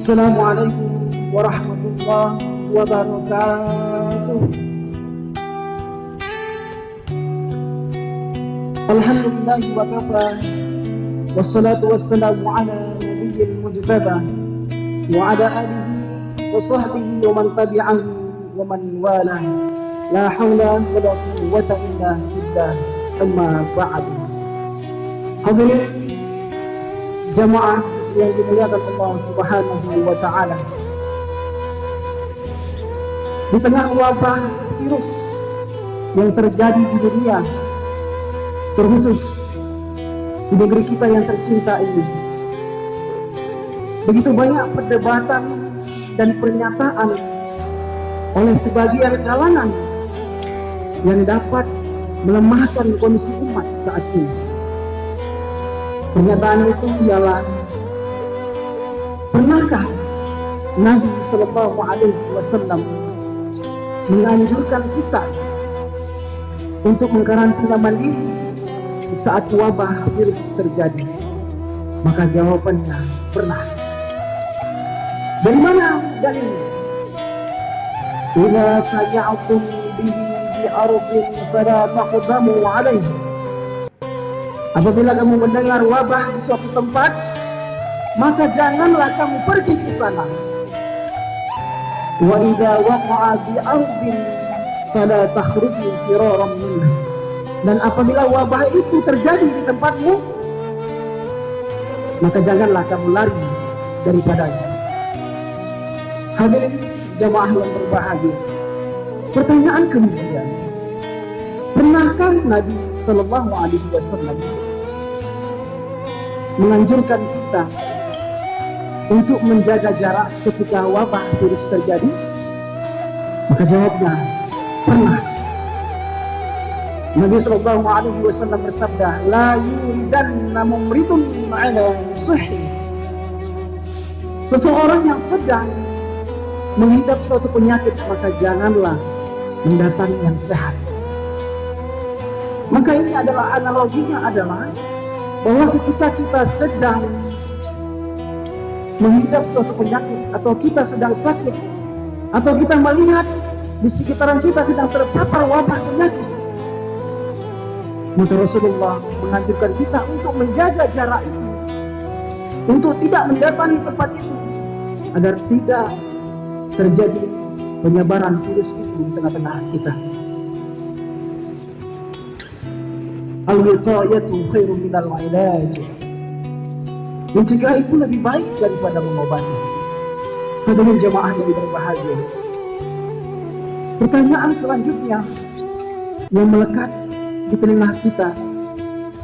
Assalamualaikum warahmatullahi wabarakatuh. Alhamdulillah wa kafa, wassalatu wassalamu ala nabiyyil mujtaba wa ala alihi wa sahbihi wa man tabi'ahu wa man wala. La hawla wa la quwwata illa billah. Amma ba'd. Hadirin jamaah yang dimuliakan Allah Subhanahu wa ta'ala, di tengah wabah virus yang terjadi di dunia, terkhusus di negeri kita yang tercinta ini, begitu banyak perdebatan dan pernyataan oleh sebagian kalangan yang dapat melemahkan kondisi umat saat ini. Pernyataan itu ialah, pernahkah Nabi Sallallahu Alaihi Wasallam menganjurkan kita untuk mengkarantina mandiri di saat wabah virus terjadi? Maka jawabannya pernah. Dari mana dalilnya? Idza taja'tum bihi bi ardin fala taqdamu alaihi. Apabila kamu mendengar wabah di suatu tempat, maka janganlah kamu pergi ke sana. Wa idza waqa'a bi ardin fala takhruju firaran minhu. Dan apabila wabah itu terjadi di tempatmu, maka janganlah kamu lari daripadanya. Hadirin jamaah yang berbahagia, pertanyaan kemudian, pernahkah Nabi Sallallahu Alaihi Wasallam menganjurkan kita untuk menjaga jarak ketika wabah virus terjadi? Maka jawabnya pernah. Nabi Sallallahu Alaihi Wasallam bersabda, la yuridanna mumridun ma'ala sihhi. Seseorang yang sedang mengidap suatu penyakit, maka janganlah mendatangi yang sehat. Maka ini adalah analoginya adalah bahwa ketika kita sedang mengidap suatu penyakit, atau kita sedang sakit, atau kita melihat di sekitaran kita sedang terpapar wabah penyakit, maka Rasulullah menganjurkan kita untuk menjaga jarak itu, untuk tidak mendatangi tempat itu, agar tidak terjadi penyebaran virus itu di tengah-tengah kita. Al-wiqayatu khairun minal ilaj. Mencegah itu lebih baik daripada mengobati. Hadirin jemaah yang berbahagia, pertanyaan selanjutnya yang melekat di telinga kita,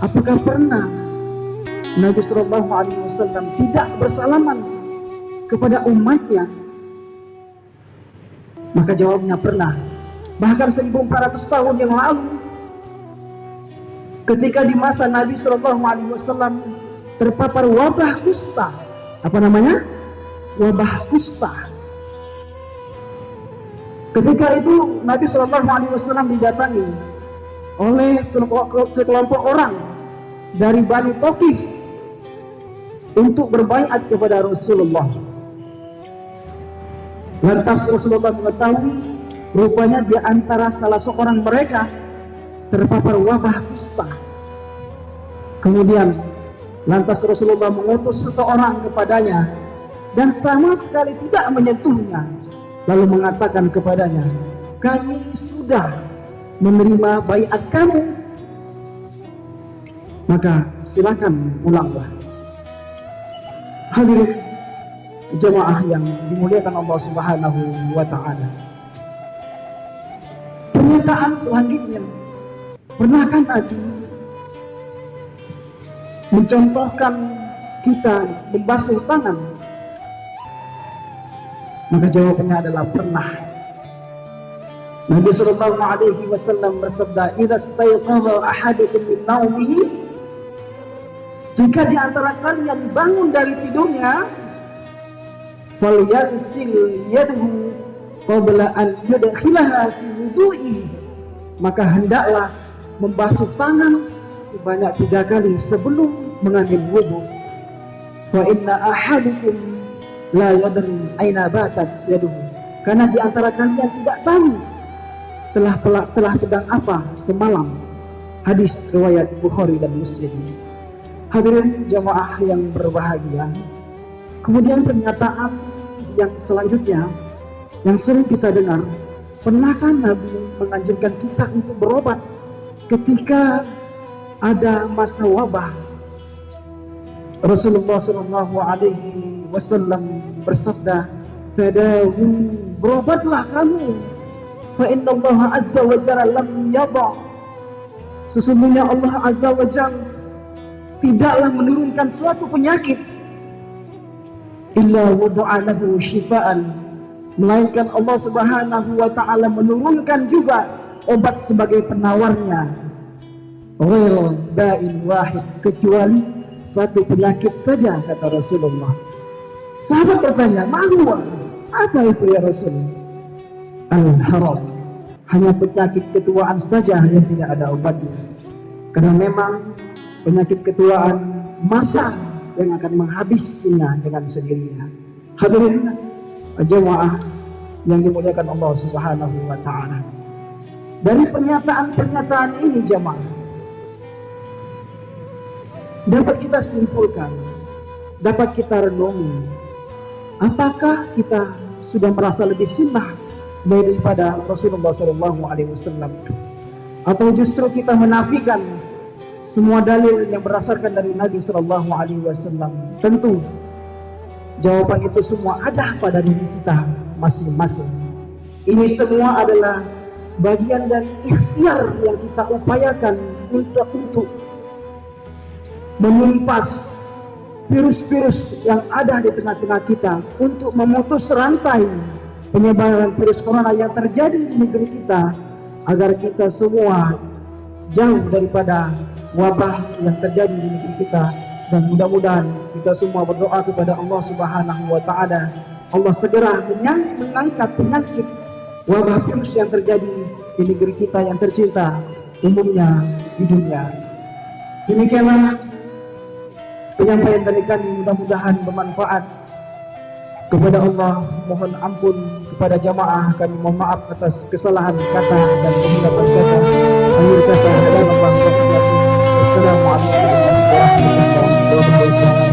apakah pernah Nabi Sallallahu Alaihi Wasallam tidak bersalaman kepada umatnya? Maka jawabnya pernah. Bahkan 1400 tahun yang lalu, ketika di masa Nabi Sallallahu Alaihi Wasallam terpapar wabah kusta. Apa namanya? Wabah kusta. Ketika itu Nabi Sallallahu Alaihi Wasallam didatangi oleh sekelompok orang dari Bani Thaqif untuk berbaiat kepada Rasulullah. Lantas Rasulullah mengetahui rupanya di antara salah seorang mereka terpapar wabah kusta. Kemudian lantas Rasulullah mengutus seseorang kepadanya dan sama sekali tidak menyentuhnya, lalu mengatakan kepadanya, kami sudah menerima baiat kamu, maka silakan pulanglah. Hadirin jemaah yang dimuliakan Allah Subhanahu wa ta'ala, pernyataan selanjutnya, pernahkah Nabi mencontohkan kita membasuh tangan? Maka jawabannya adalah pernah. Nabi Sallallahu Alaihi Wasallam bersabda, idza stayqadha ahadukum min naumihi, jika di antara kalian bangun dari tidurnya, falyaghsil yadahu qabla an yudkhilaha fi wudu'ihi, maka hendaklah membasuh tangan sebanyak 3 kali sebelum mengambil wudu. Wa inna ahadukum la yadri aina batat yaduhu, karena di antara kalian tidak tahu telah pedang apa semalam. Hadis riwayat Bukhari dan Muslim. Hadirin jamaah yang berbahagia, kemudian pernyataan yang selanjutnya yang sering kita dengar, pernahkah Nabi menganjurkan kita untuk berobat ketika ada masa wabah? Rasulullah SAW bersabda, "Tadawu, berobatlah kamu. Fa inna Allah azza wa jalla lam yadha." Sesungguhnya Allah azza wa jalla tidaklah menurunkan suatu penyakit illa wada'a lahu shifaan, melainkan Allah Subhanahu wa taala menurunkan juga obat sebagai penawarnya. Ghairu da'in wahid, kecuali satu penyakit saja, kata Rasulullah. Sahabat bertanya, "Mahwa? Apa itu ya Rasul?" Al-haram, hanya penyakit ketuaan saja yang tidak ada obatnya. Karena memang penyakit ketuaan masa yang akan menghabisinya dengan sendirinya. Hadirin jemaah yang dimuliakan Allah Subhanahu wa taala. Dari pernyataan-pernyataan ini jemaah, dapat kita simpulkan, dapat kita renungi, apakah kita sudah merasa lebih sunnah daripada Rasulullah SAW, atau justru kita menafikan semua dalil yang berdasarkan dari Nabi SAW? Tentu jawaban itu semua ada pada diri kita masing-masing. Ini semua adalah bagian dari ikhtiar yang kita upayakan untuk menumpas virus-virus yang ada di tengah-tengah kita, untuk memutus rantai penyebaran virus corona yang terjadi di negeri kita, agar kita semua jauh daripada wabah yang terjadi di negeri kita. Dan mudah-mudahan kita semua berdoa kepada Allah Subhanahu wa taala, Allah segera mengangkat penyakit wabah virus yang terjadi di negeri kita yang tercinta, umumnya di dunia. Demikianlah penyampaian dari kami, mudah-mudahan bermanfaat. Kepada Allah mohon ampun, kepada jamaah kami mohon maaf atas kesalahan kata dan kesilapan kata. Akhir kata adalah Assalamualaikum warahmatullahi wabarakatuh.